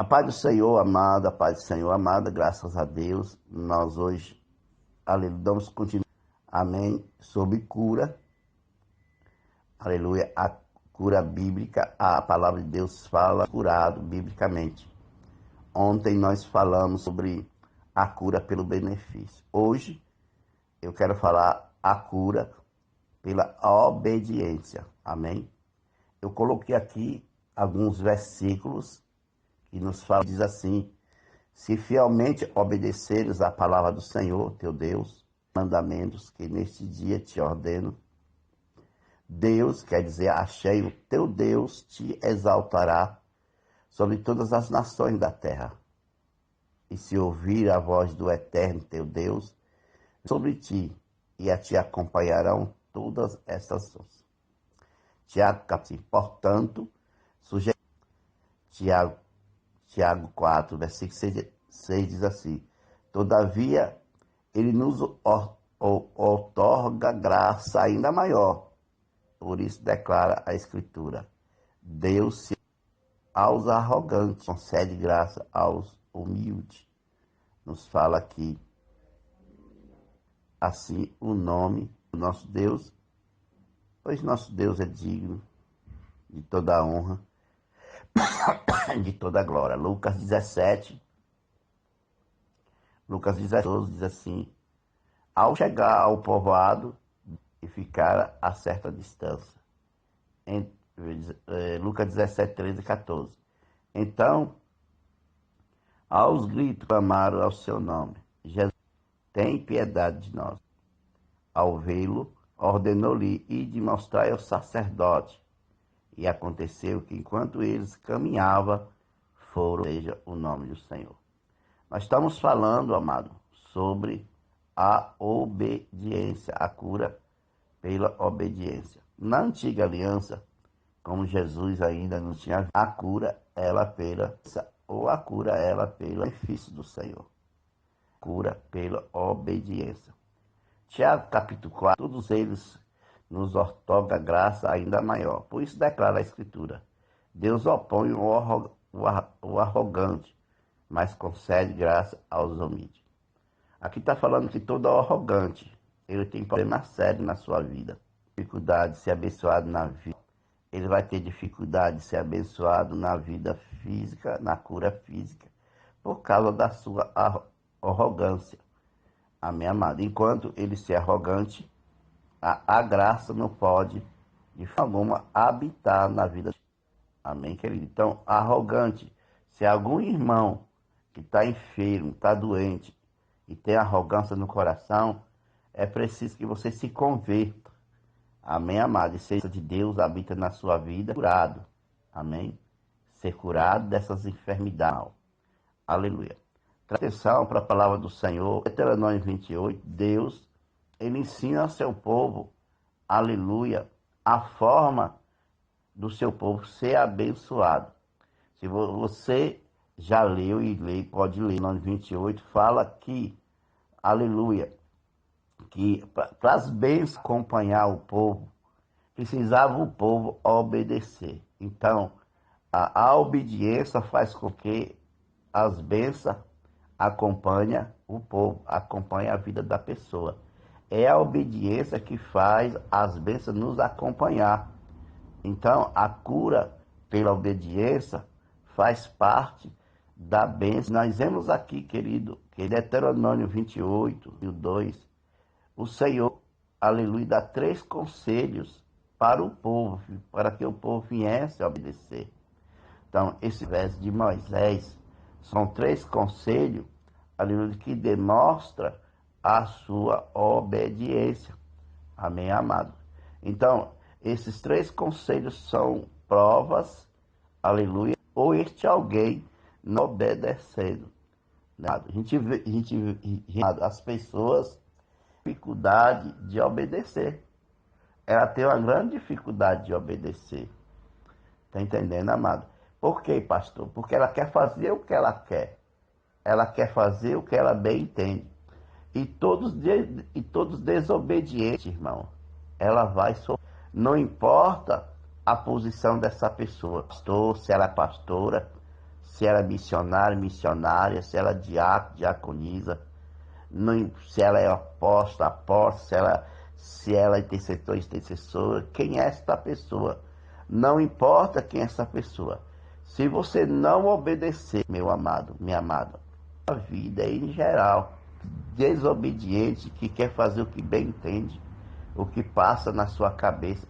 A paz do Senhor, amada, a paz do Senhor, amada, graças a Deus, nós hoje, aleluia, damos continuidade, amém, sobre cura, aleluia, a cura bíblica, a palavra de Deus fala curado biblicamente. Ontem nós falamos sobre a cura pelo benefício. Hoje eu quero falar a cura pela obediência, amém? Eu coloquei aqui alguns versículos que nos fala, diz assim: se fielmente obedeceres à palavra do Senhor, teu Deus, mandamentos que neste dia te ordeno, Deus, quer dizer, achei o teu Deus, te exaltará sobre todas as nações da terra. E se ouvir a voz do eterno teu Deus sobre ti, e a ti acompanharão todas essas coisas. Tiago, portanto, Tiago 4, versículo 6 diz assim: todavia, ele nos outorga graça ainda maior. Por isso declara a Escritura: Deus se aos arrogantes, concede graça aos humildes. Nos fala aqui, assim, o nome do nosso Deus, pois nosso Deus é digno de toda a honra, de toda a glória. Lucas 17, 12 diz assim: ao chegar ao povoado e ficar a certa distância. Lucas 17, 13 e 14. Então, aos gritos, clamaram ao seu nome: Jesus, tem piedade de nós. Ao vê-lo, ordenou-lhe ir de mostrar ao sacerdote. E aconteceu que, enquanto eles caminhavam, foram, seja o nome do Senhor. Nós estamos falando, amado, sobre a obediência, a cura pela obediência. Na antiga aliança, como Jesus ainda não tinha a cura, ela pelo benefício do Senhor. Cura pela obediência. Tiago capítulo 4, todos eles nos outorga graça ainda maior. Por isso declara a Escritura: Deus opõe o arrogante, mas concede graça aos humildes. Aqui está falando que todo arrogante, ele tem problema sério na sua vida. Dificuldade de ser abençoado na vida. Ele vai ter dificuldade de ser abençoado na vida física, na cura física, por causa da sua arrogância. Amém, amado? Enquanto ele ser arrogante, a graça não pode, de forma alguma, habitar na vida. Amém, querido? Então, arrogante, se algum irmão que está enfermo, está doente e tem arrogância no coração, é preciso que você se converta. Amém, amado? E seja de Deus habita na sua vida, curado. Amém? Ser curado dessas enfermidades. Aleluia. Atenção para a palavra do Senhor. Deuteronômio 28, Deus, ele ensina ao seu povo, aleluia, a forma do seu povo ser abençoado. Se você já leu e lê, pode ler, Deuteronômio 28, fala que, aleluia, que para as bênçãos acompanhar o povo, precisava o povo obedecer. Então, a obediência faz com que as bênçãos acompanhem o povo, acompanhem a vida da pessoa. É a obediência que faz as bênçãos nos acompanhar. Então, a cura pela obediência faz parte da bênção. Nós vemos aqui, querido, que Deuteronômio 28, 2, o Senhor, aleluia, dá 3 conselhos para o povo, para que o povo viesse a obedecer. Então, esse verso de Moisés são 3 conselhos, aleluia, que demonstra a sua obediência. Amém, amado? Então, esses 3 conselhos são provas, aleluia, ou este alguém não obedecendo. A gente vê as pessoas dificuldade de obedecer. Ela tem uma grande dificuldade de obedecer. Tá entendendo, amado? Por quê, pastor? Porque ela quer fazer o que ela quer. Ela quer fazer o que ela bem entende. E todos desobedientes, irmão. Ela vai sofrer. Não importa a posição dessa pessoa. Pastor, se ela é pastora, se ela é missionário, missionária, se ela é diácono, diaconisa, se ela é apóstolo, apóstolo, se ela é intercessor, intercessora, quem é esta pessoa? Não importa quem é essa pessoa. Se você não obedecer, meu amado, minha amada, a vida em geral, desobediente, que quer fazer o que bem entende, o que passa na sua cabeça.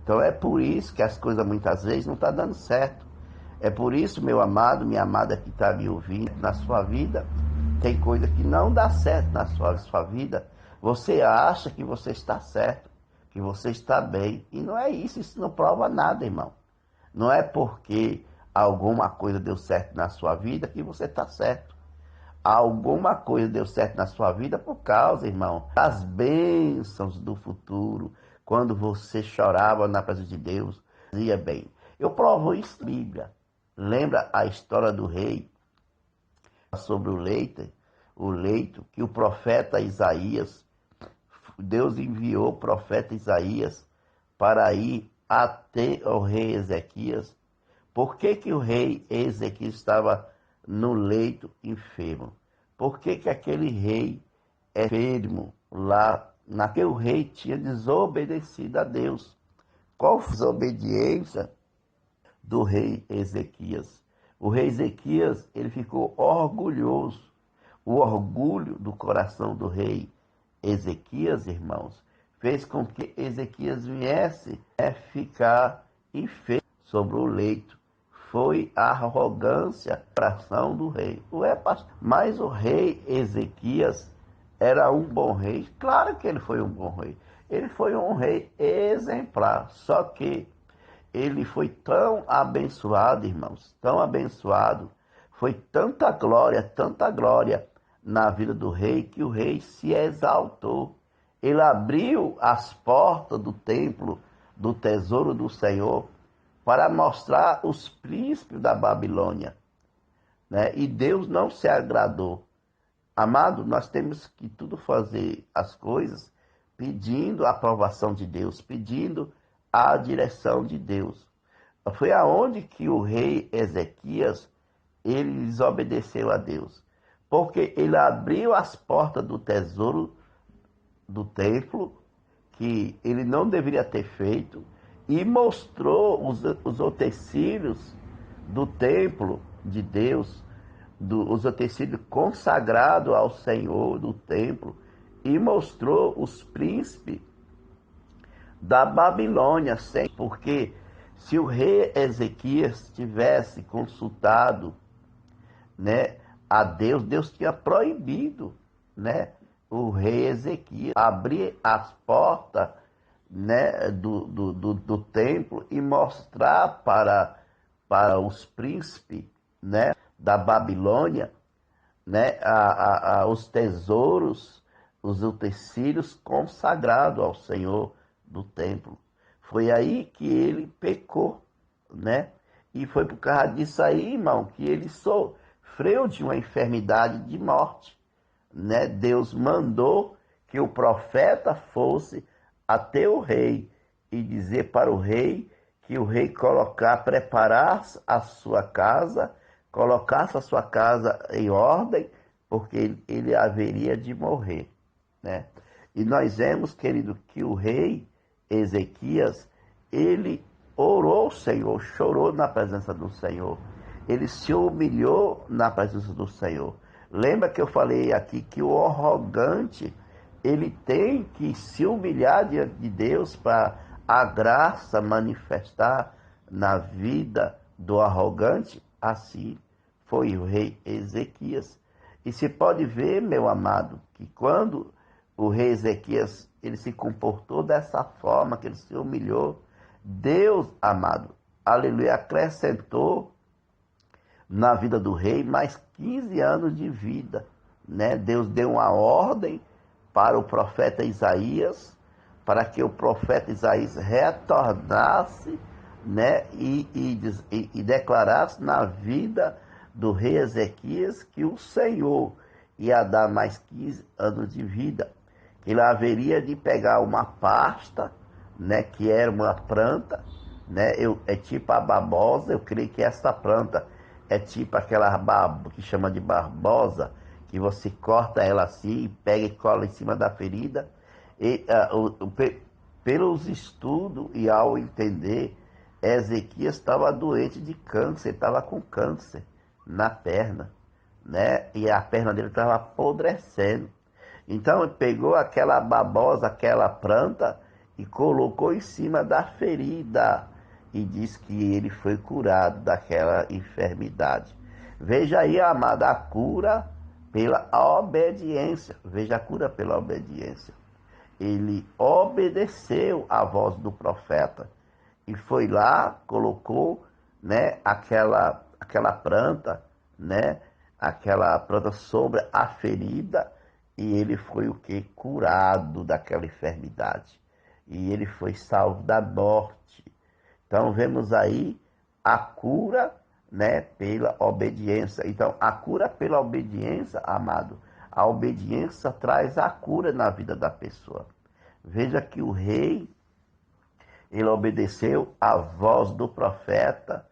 Então é por isso que as coisas muitas vezes não estão dando certo. É por isso, meu amado, minha amada que está me ouvindo, na sua vida, tem coisa que não dá certo na sua vida. Você acha que você está certo, que você está bem. E não é isso não prova nada, irmão. Não é porque alguma coisa deu certo na sua vida que você está certo. Alguma coisa deu certo na sua vida por causa, irmão, das bênçãos do futuro. Quando você chorava na presença de Deus, dizia bem. Eu provo isso na Bíblia. Lembra a história do rei sobre o leito que o profeta Isaías, Deus enviou o profeta Isaías para ir até o rei Ezequias. Por que o rei Ezequias estava no leito enfermo? Por que aquele rei enfermo lá, naquele rei tinha desobedecido a Deus? Qual foi a desobediência do rei Ezequias? O rei Ezequias, ele ficou orgulhoso. O orgulho do coração do rei Ezequias, irmãos, fez com que Ezequias viesse a ficar enfermo sobre o leito. Foi a arrogância, do coração do rei. Mas o rei Ezequias era um bom rei. Claro que ele foi um bom rei. Ele foi um rei exemplar. Só que ele foi tão abençoado, irmãos, tão abençoado. Foi tanta glória na vida do rei, que o rei se exaltou. Ele abriu as portas do templo, do tesouro do Senhor, para mostrar os príncipes da Babilônia, né? E Deus não se agradou. Amado, nós temos que tudo fazer as coisas pedindo a aprovação de Deus, pedindo a direção de Deus. Foi aonde que o rei Ezequias, ele desobedeceu a Deus. Porque ele abriu as portas do tesouro do templo, que ele não deveria ter feito, e mostrou os utensílios do templo de Deus, os utensílios consagrados ao Senhor do templo, e mostrou os príncipes da Babilônia, porque se o rei Ezequias tivesse consultado, né, a Deus, Deus tinha proibido, né, o rei Ezequias abrir as portas, né, do templo e mostrar para os príncipes, né, da Babilônia, né, os tesouros, os utensílios consagrados ao Senhor do templo. Foi aí que ele pecou, né? E foi por causa disso aí, irmão, que ele sofreu de uma enfermidade de morte, né? Deus mandou que o profeta fosse até o rei e dizer para o rei que o rei preparasse a sua casa, colocasse a sua casa em ordem, porque ele haveria de morrer, né? E nós vemos, querido, que o rei Ezequias, ele orou ao Senhor, chorou na presença do Senhor. Ele se humilhou na presença do Senhor. Lembra que eu falei aqui que o arrogante, ele tem que se humilhar diante de Deus para a graça manifestar na vida do arrogante? Assim foi o rei Ezequias. E se pode ver, meu amado, que quando o rei Ezequias ele se comportou dessa forma, que ele se humilhou, Deus, amado, aleluia, acrescentou na vida do rei mais 15 anos de vida, né? Deus deu uma ordem para o profeta Isaías, para que o profeta Isaías retornasse, né? E declarasse na vida do rei Ezequias que o Senhor ia dar mais 15 anos de vida. Ele haveria de pegar uma pasta, né, que era uma planta, né, é tipo a babosa. Eu creio que essa planta é tipo aquela que chama de barbosa, que você corta ela assim e pega e cola em cima da ferida. E, pelos estudos e ao entender, Ezequias estava doente de câncer, estava com câncer na perna, né? E a perna dele estava apodrecendo. Então ele pegou aquela babosa, aquela planta e colocou em cima da ferida e diz que ele foi curado daquela enfermidade. Veja aí, amada, a cura pela obediência. Veja a cura pela obediência. Ele obedeceu à voz do profeta e foi lá, colocou, né, aquela planta, né, aquela planta sobre a ferida, e ele foi o que? Curado daquela enfermidade. E ele foi salvo da morte. Então vemos aí a cura, né, pela obediência. Então a cura pela obediência, amado, a obediência traz a cura na vida da pessoa. Veja que o rei, ele obedeceu à voz do profeta,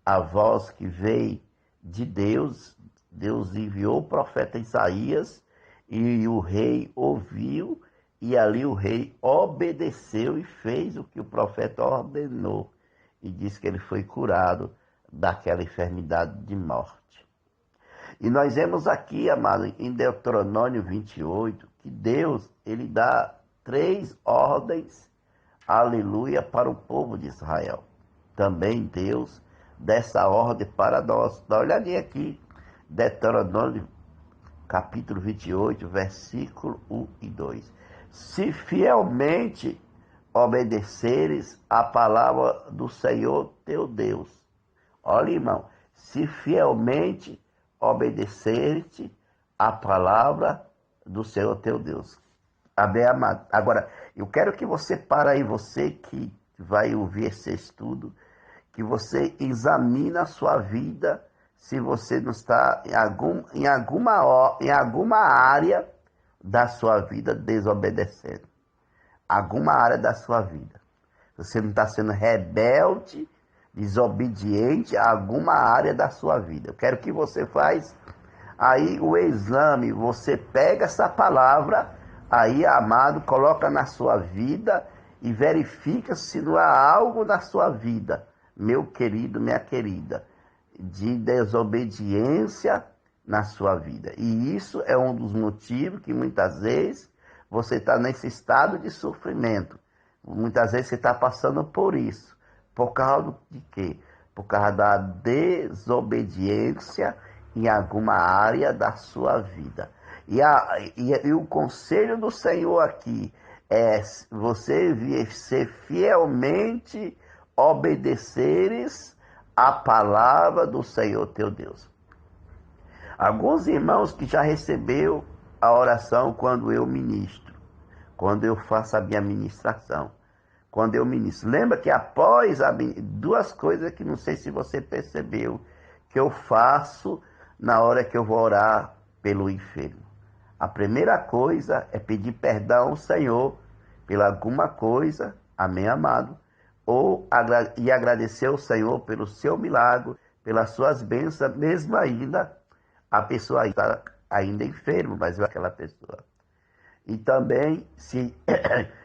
a voz que veio de Deus. Deus enviou o profeta Isaías e o rei ouviu, e ali o rei obedeceu e fez o que o profeta ordenou. E disse que ele foi curado daquela enfermidade de morte. E nós vemos aqui, amado, em Deuteronômio 28, que Deus, ele dá 3 ordens, aleluia, para o povo de Israel. Também Deus dessa ordem para nós. Dá uma olhadinha aqui, Deuteronômio capítulo 28, versículo 1 e 2. Se fielmente obedeceres a palavra do Senhor teu Deus. Olha, irmão, se fielmente obedeceres a palavra do Senhor teu Deus. Amém, amado? Agora, eu quero que você pare aí, você que vai ouvir esse estudo, que você examine a sua vida, se você não está em alguma área da sua vida desobedecendo. Alguma área da sua vida. Você não está sendo rebelde, desobediente a alguma área da sua vida. Eu quero que você faça aí o exame, você pega essa palavra, aí, amado, coloca na sua vida e verifica se não há algo na sua vida, meu querido, minha querida, de desobediência na sua vida. E isso é um dos motivos que muitas vezes você está nesse estado de sofrimento. Muitas vezes você está passando por isso. Por causa de quê? Por causa da desobediência em alguma área da sua vida. E o conselho do Senhor aqui é você ser fielmente obedeceres a palavra do Senhor teu Deus. Alguns irmãos que já recebeu a oração quando eu ministro, quando eu faço a minha ministração, quando eu ministro. Lembra que após duas coisas que não sei se você percebeu, que eu faço na hora que eu vou orar pelo enfermo. A primeira coisa é pedir perdão ao Senhor pela alguma coisa, amém, amado, e agradecer ao Senhor pelo seu milagre, pelas suas bênçãos, mesmo ainda a pessoa está ainda enferma, mas é aquela pessoa. E também se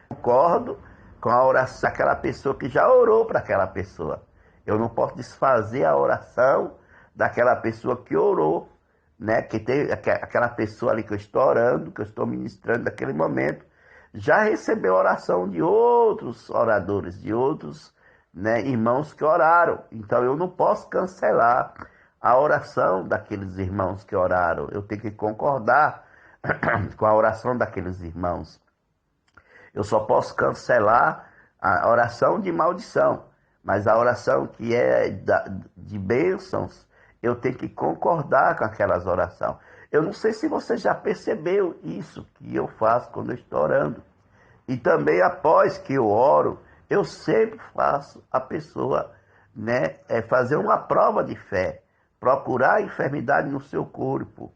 concordo com a oração daquela pessoa que já orou para aquela pessoa. Eu não posso desfazer a oração daquela pessoa que orou, né? Que tem aquela pessoa ali que eu estou orando, que eu estou ministrando naquele momento, já recebeu a oração de outros oradores, de outros, né, irmãos que oraram. Então eu não posso cancelar a oração daqueles irmãos que oraram. Eu tenho que concordar com a oração daqueles irmãos. Eu só posso cancelar a oração de maldição, mas a oração que é de bênçãos, eu tenho que concordar com aquelas orações. Eu não sei se você já percebeu isso que eu faço quando eu estou orando. E também após que eu oro, eu sempre faço a pessoa, né, fazer uma prova de fé, procurar a enfermidade no seu corpo.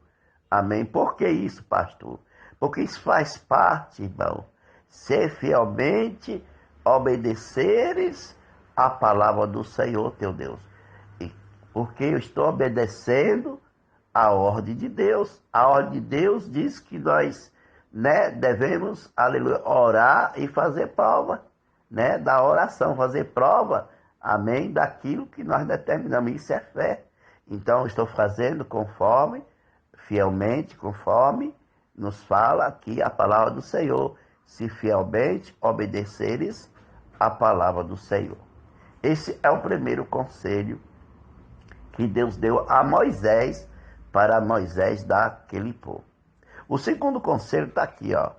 Amém? Por que isso, pastor? Porque isso faz parte, irmão, ser fielmente obedeceres a palavra do Senhor teu Deus. E porque eu estou obedecendo a ordem de Deus. A ordem de Deus diz que nós, né, devemos, aleluia, orar e fazer prova, né, da oração, fazer prova, amém, daquilo que nós determinamos. Isso é fé. Então, eu estou fazendo conforme, fielmente, conforme nos fala aqui a palavra do Senhor. Se fielmente obedeceres a palavra do Senhor. Esse é o primeiro conselho que Deus deu a Moisés, para Moisés dar aquele povo. O segundo conselho está aqui, ó.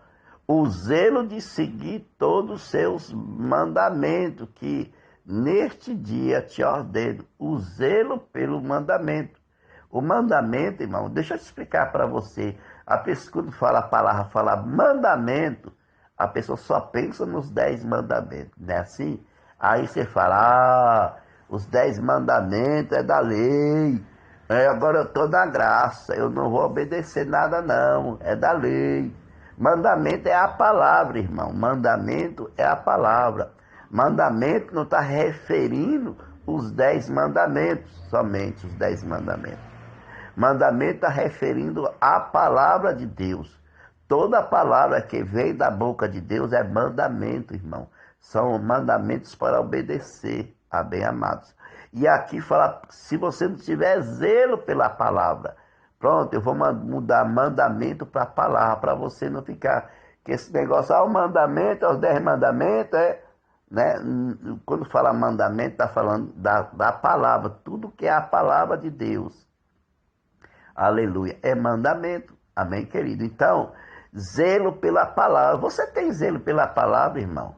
O zelo de seguir todos os seus mandamentos, que neste dia te ordeno. O zelo pelo mandamento. O mandamento, irmão, deixa eu explicar para você. A pessoa, quando fala a palavra, fala mandamento, a pessoa só pensa nos 10 mandamentos, não é assim? Aí você fala, os 10 mandamentos é da lei. Agora eu estou na graça, eu não vou obedecer nada não, é da lei. Mandamento é a palavra, irmão. Mandamento é a palavra. Mandamento não está referindo os 10 mandamentos, somente os 10 mandamentos. Mandamento está referindo a palavra de Deus. Toda palavra que vem da boca de Deus é mandamento, irmão. São mandamentos para obedecer, bem amados. E aqui fala, se você não tiver zelo pela palavra, pronto, eu vou mudar mandamento para palavra, para você não ficar, que esse negócio, o mandamento, os 10 mandamentos, né? Quando fala mandamento, está falando da palavra, tudo que é a palavra de Deus. Aleluia, é mandamento, amém, querido? Então, zelo pela palavra. Você tem zelo pela palavra, irmão?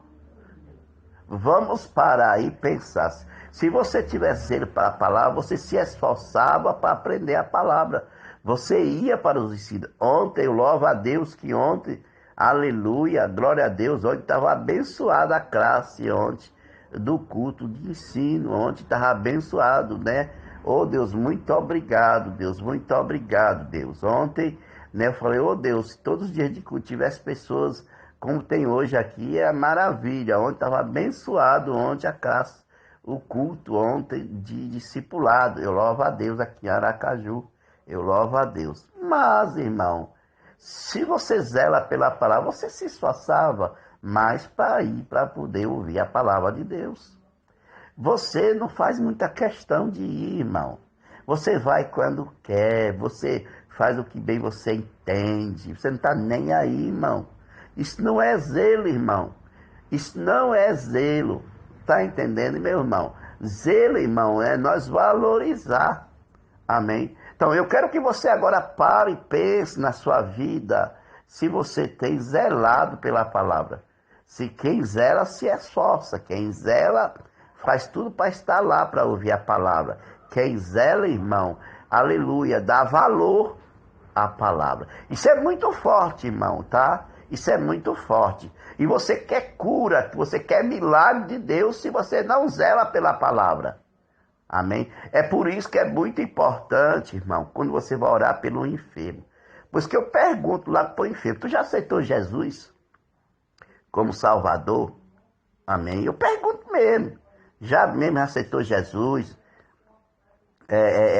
Vamos parar e pensar. Se você tivesse zelo para a palavra, você se esforçava para aprender a palavra. Você ia para os ensinos. Ontem, eu louvo a Deus que ontem, aleluia, glória a Deus, ontem estava abençoada a classe, ontem, do culto de ensino, ontem estava abençoado, né? Oh, Deus, muito obrigado, Deus, muito obrigado, Deus. Ontem, né, eu falei, oh, Deus, se todos os dias de culto tivesse pessoas como tem hoje aqui, é maravilha. Ontem estava abençoado, ontem a classe, o culto ontem de discipulado. Eu louvo a Deus aqui em Aracaju, eu louvo a Deus. Mas, irmão, se você zela pela palavra, você se esforçava mais para ir, para poder ouvir a palavra de Deus. Você não faz muita questão de ir, irmão. Você vai quando quer, você faz o que bem você entende. Você não está nem aí, irmão. Isso não é zelo, irmão. Isso não é zelo. Está entendendo, meu irmão? Zelo, irmão, é nós valorizar. Amém? Então, eu quero que você agora pare e pense na sua vida, se você tem zelado pela palavra. Se quem zela se esforça, quem zela faz tudo para estar lá, para ouvir a palavra. Quem zela, irmão, aleluia, dá valor à palavra. Isso é muito forte, irmão, tá? Isso é muito forte. E você quer cura, você quer milagre de Deus se você não zela pela palavra. Amém? É por isso que é muito importante, irmão, quando você vai orar pelo enfermo. Pois que eu pergunto lá para o enfermo, tu já aceitou Jesus como Salvador? Amém? Eu pergunto mesmo. Já mesmo aceitou Jesus?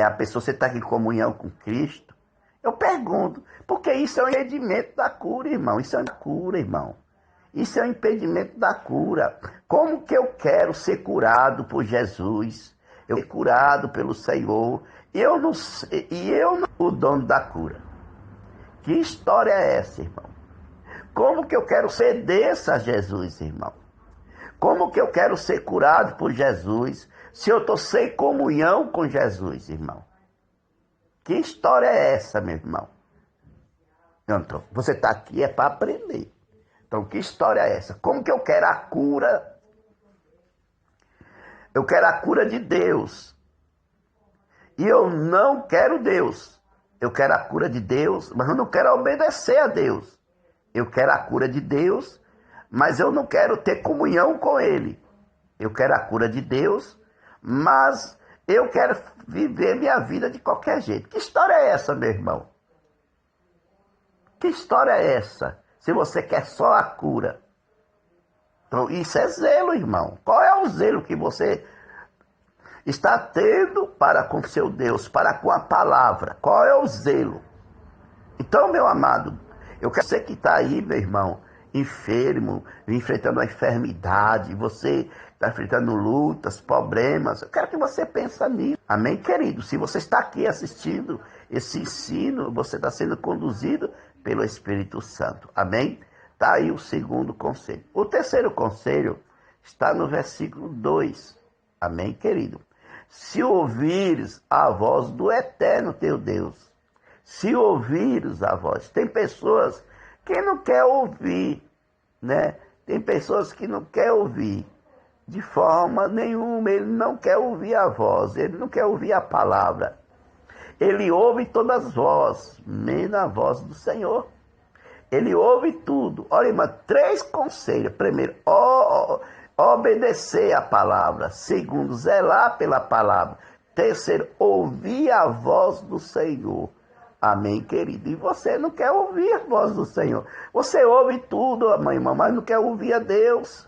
A pessoa, você está em comunhão com Cristo? Eu pergunto, porque isso é um impedimento da cura, irmão. Isso é uma cura, irmão. Isso é um impedimento da cura. Como que eu quero ser curado por Jesus? Eu ser curado pelo Senhor. Eu não sou o dono da cura. Que história é essa, irmão? Como que eu quero ser desse a Jesus, irmão? Como que eu quero ser curado por Jesus se eu estou sem comunhão com Jesus, irmão? Que história é essa, meu irmão? Então, você está aqui é para aprender. Então, que história é essa? Como que eu quero a cura? Eu quero a cura de Deus. E eu não quero Deus. Eu quero a cura de Deus, mas eu não quero obedecer a Deus. Eu quero a cura de Deus, mas eu não quero ter comunhão com Ele. Eu quero a cura de Deus, mas eu quero viver minha vida de qualquer jeito. Que história é essa, meu irmão? Que história é essa? Se você quer só a cura. Então, isso é zelo, irmão. Qual é o zelo que você... está tendo para com seu Deus, para com a palavra. Qual é o zelo? Então, meu amado, eu quero você que está aí, meu irmão, enfermo, enfrentando uma enfermidade, você está enfrentando lutas, problemas, eu quero que você pense nisso. Amém, querido? Se você está aqui assistindo esse ensino, você está sendo conduzido pelo Espírito Santo. Amém? Está aí o segundo conselho. O terceiro conselho está no versículo 2. Amém, querido? Se ouvires a voz do eterno teu Deus, se ouvires a voz. Tem pessoas que não querem ouvir, né? Tem pessoas que não querem ouvir. De forma nenhuma, ele não quer ouvir a voz, ele não quer ouvir a palavra. Ele ouve todas as vozes, menos a voz do Senhor. Ele ouve tudo. Olha, irmã, 3 conselhos. Primeiro, obedecer a palavra. Segundo, zelar pela palavra. Terceiro, ouvir a voz do Senhor. Amém, querido? E você não quer ouvir a voz do Senhor. Você ouve tudo, mãe, mas não quer ouvir a Deus.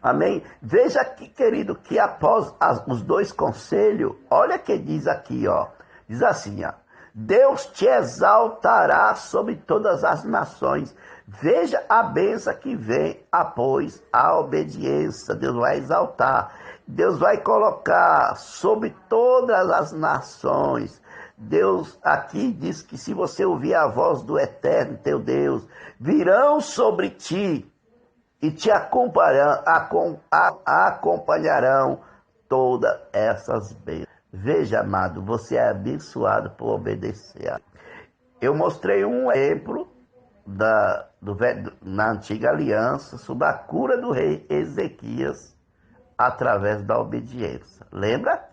Amém? Veja aqui, querido, que após os 2 conselhos, olha que diz aqui, ó. Diz assim, ó. Deus te exaltará sobre todas as nações. Veja a bênção que vem após a obediência. Deus vai exaltar. Deus vai colocar sobre todas as nações. Deus aqui diz que se você ouvir a voz do eterno teu Deus, virão sobre ti e te acompanharão todas essas bênçãos. Veja, amado, você é abençoado por obedecer. Eu mostrei um exemplo na antiga aliança sobre a cura do rei Ezequias através da obediência. Lembra?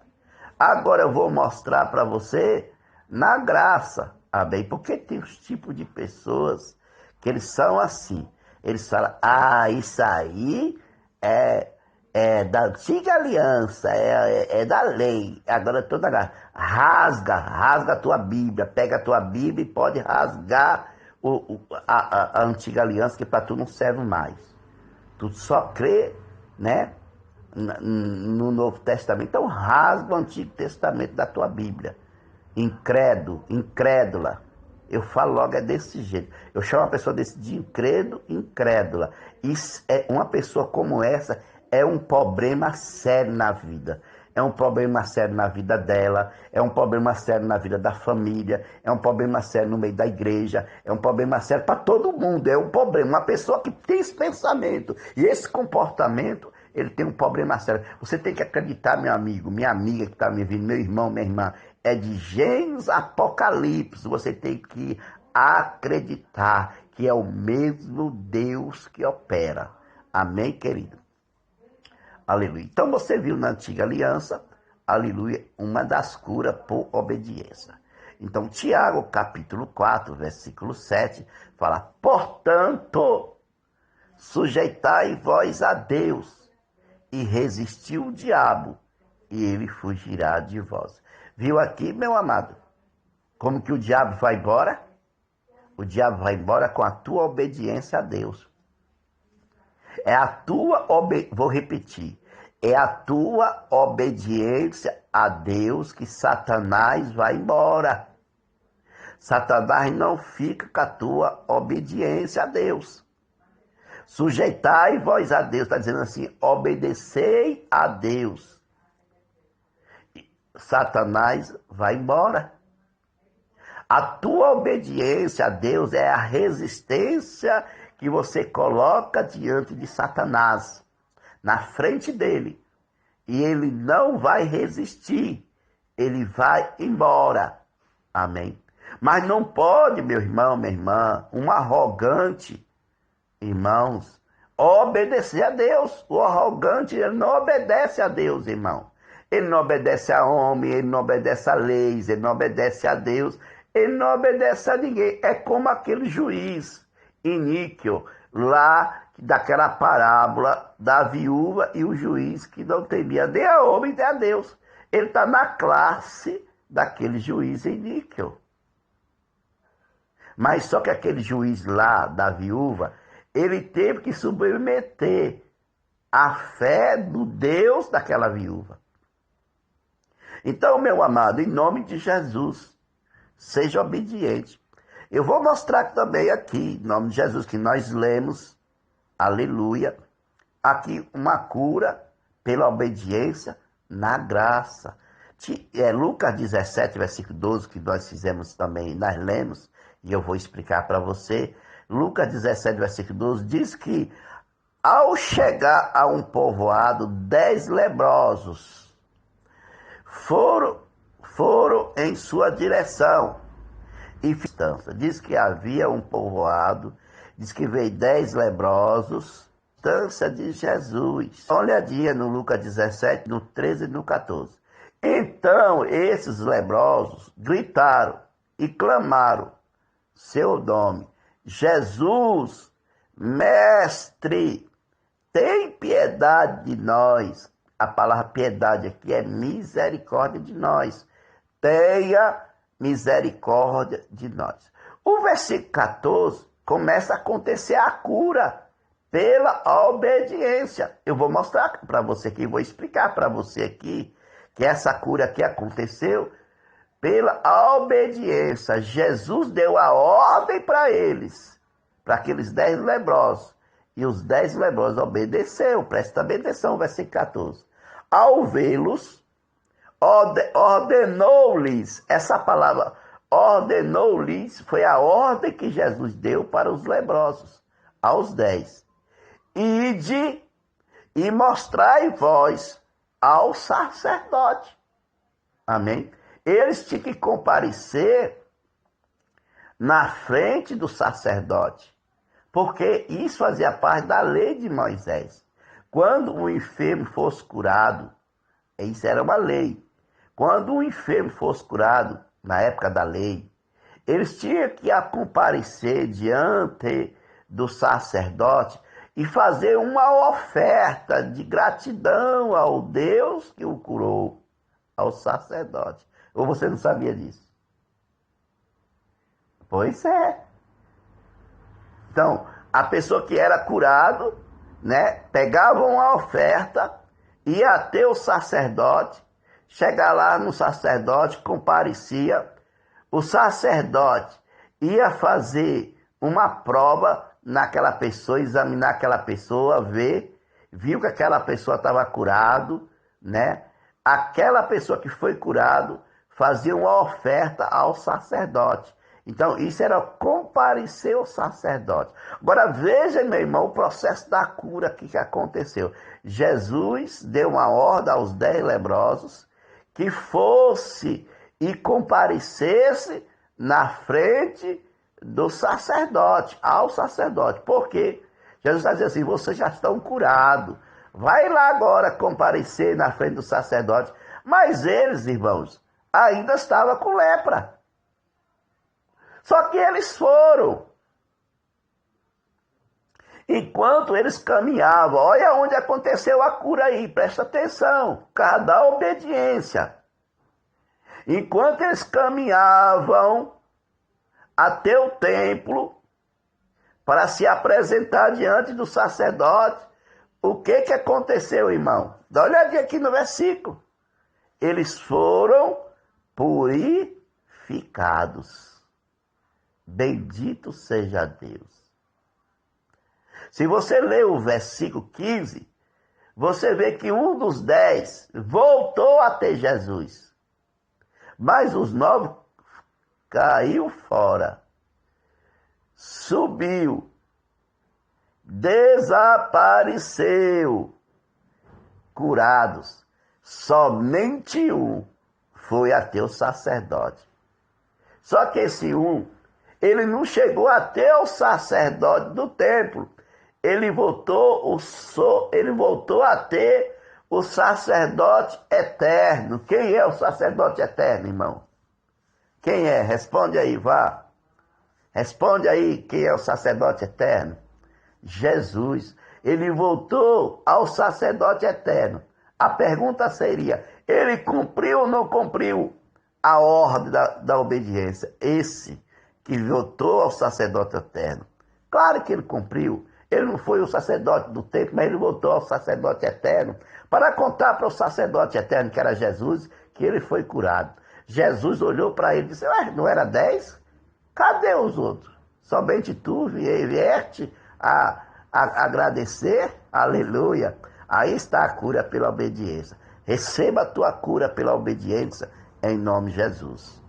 Agora eu vou mostrar para você na graça. Amém? Porque tem os tipos de pessoas que eles são assim. Eles falam, isso aí é da antiga aliança, é da lei. Agora toda rasga a tua Bíblia, pega a tua Bíblia e pode rasgar a antiga aliança, que para tu não serve mais. Tu só crê, né, no Novo Testamento. Então rasga o Antigo Testamento da tua Bíblia. Incrédula. Eu falo logo, é desse jeito. Eu chamo a pessoa desse de incrédula. Isso é uma pessoa como essa, é um problema sério na vida. É um problema sério na vida dela, é um problema sério na vida da família, é um problema sério no meio da igreja, é um problema sério para todo mundo. É um problema. Uma pessoa que tem esse pensamento e esse comportamento, ele tem um problema sério. Você tem que acreditar, meu amigo, minha amiga que está me ouvindo, meu irmão, minha irmã, é de Gênesis Apocalipse. Você tem que acreditar que é o mesmo Deus que opera. Amém, querido? Aleluia. Então você viu na antiga aliança, aleluia, uma das curas por obediência. Então Tiago, capítulo 4, versículo 7, fala, portanto, sujeitai vós a Deus e resisti o diabo, e ele fugirá de vós. Viu aqui, meu amado, como que o diabo vai embora? O diabo vai embora com a tua obediência a Deus. Vou repetir, é a tua obediência a Deus que Satanás vai embora. Satanás não fica com a tua obediência a Deus. Sujeitai vós a Deus, está dizendo assim, obedecei a Deus. Satanás vai embora. A tua obediência a Deus é a resistência que você coloca diante de Satanás, na frente dele. E ele não vai resistir, ele vai embora. Amém? Mas não pode, meu irmão, minha irmã, um arrogante, irmãos, obedecer a Deus. O arrogante, ele não obedece a Deus, irmão. Ele não obedece a homem, ele não obedece a leis, ele não obedece a Deus, ele não obedece a ninguém. É como aquele juiz iníquo lá daquela parábola da viúva e o juiz que não temia nem a homem nem a Deus. Ele está na classe daquele juiz iníquo. Mas só que aquele juiz lá da viúva, ele teve que submeter a fé do Deus daquela viúva. Então, meu amado, em nome de Jesus, seja obediente. Eu vou mostrar também aqui, em nome de Jesus, que nós lemos, aleluia, aqui uma cura pela obediência na graça. Lucas 17, versículo 12, que nós fizemos também, nós lemos, e eu vou explicar para você. Lucas 17, versículo 12, diz que ao chegar a um povoado, 10 leprosos foram em sua direção e distância. Diz que havia um povoado, diz que veio 10 leprosos, distância de Jesus. Dá uma olhadinha no Lucas 17, no 13 e no 14. Então esses leprosos gritaram e clamaram seu nome: Jesus, mestre, tem piedade de nós. A palavra piedade aqui é misericórdia de nós. Tenha misericórdia de nós. O versículo 14 começa a acontecer a cura pela obediência. Eu vou mostrar para você aqui, vou explicar para você aqui que essa cura aqui aconteceu pela obediência. Jesus deu a ordem para eles, para aqueles 10 leprosos. E os 10 leprosos obedeceram. Presta bem atenção, versículo 14. Ao vê-los, ordenou-lhes, essa palavra ordenou-lhes foi a ordem que Jesus deu para os leprosos, aos 10. Ide e mostrai vós ao sacerdote. Amém? Eles tinham que comparecer na frente do sacerdote, porque isso fazia parte da lei de Moisés. Quando um enfermo fosse curado, isso era uma lei. Quando um enfermo fosse curado, na época da lei, eles tinham que comparecer diante do sacerdote e fazer uma oferta de gratidão ao Deus que o curou, ao sacerdote. Ou você não sabia disso? Pois é. Então, a pessoa que era curado, né, pegava uma oferta, ia até o sacerdote, chega lá no sacerdote, comparecia, o sacerdote ia fazer uma prova naquela pessoa, examinar aquela pessoa, viu que aquela pessoa estava curado, né? Aquela pessoa que foi curado fazia uma oferta ao sacerdote. Então, isso era comparecer ao sacerdote. Agora, veja, meu irmão, o processo da cura que aconteceu. Jesus deu uma ordem aos 10 leprosos que fosse e comparecesse na frente do sacerdote, ao sacerdote. Por quê? Jesus está dizendo assim: vocês já estão curados. Vai lá agora comparecer na frente do sacerdote. Mas eles, irmãos, ainda estavam com lepra. Só que eles foram. Enquanto eles caminhavam, olha onde aconteceu a cura aí, presta atenção, cada obediência. Enquanto eles caminhavam até o templo para se apresentar diante do sacerdote, o que aconteceu, irmão? Dá uma olhadinha aqui no versículo. Eles foram purificados. Bendito seja Deus. Se você ler o versículo 15, você vê que um dos 10 voltou até Jesus, mas os 9 caiu fora, subiu, desapareceu, curados. Somente um foi até o sacerdote. Só que esse um, ele não chegou até o sacerdote do templo. Ele voltou a ter o sacerdote eterno. Quem é o sacerdote eterno, irmão? Quem é? Responde aí, vá. Responde aí, quem é o sacerdote eterno? Jesus. Ele voltou ao sacerdote eterno. A pergunta seria: ele cumpriu ou não cumpriu a ordem da obediência? Esse que voltou ao sacerdote eterno. Claro que ele cumpriu. Ele não foi o sacerdote do templo, mas ele voltou ao sacerdote eterno para contar para o sacerdote eterno, que era Jesus, que ele foi curado. Jesus olhou para ele e disse, ué, não era 10? Cadê os outros? Somente tu vieste a agradecer? Aleluia. Aí está a cura pela obediência. Receba a tua cura pela obediência em nome de Jesus.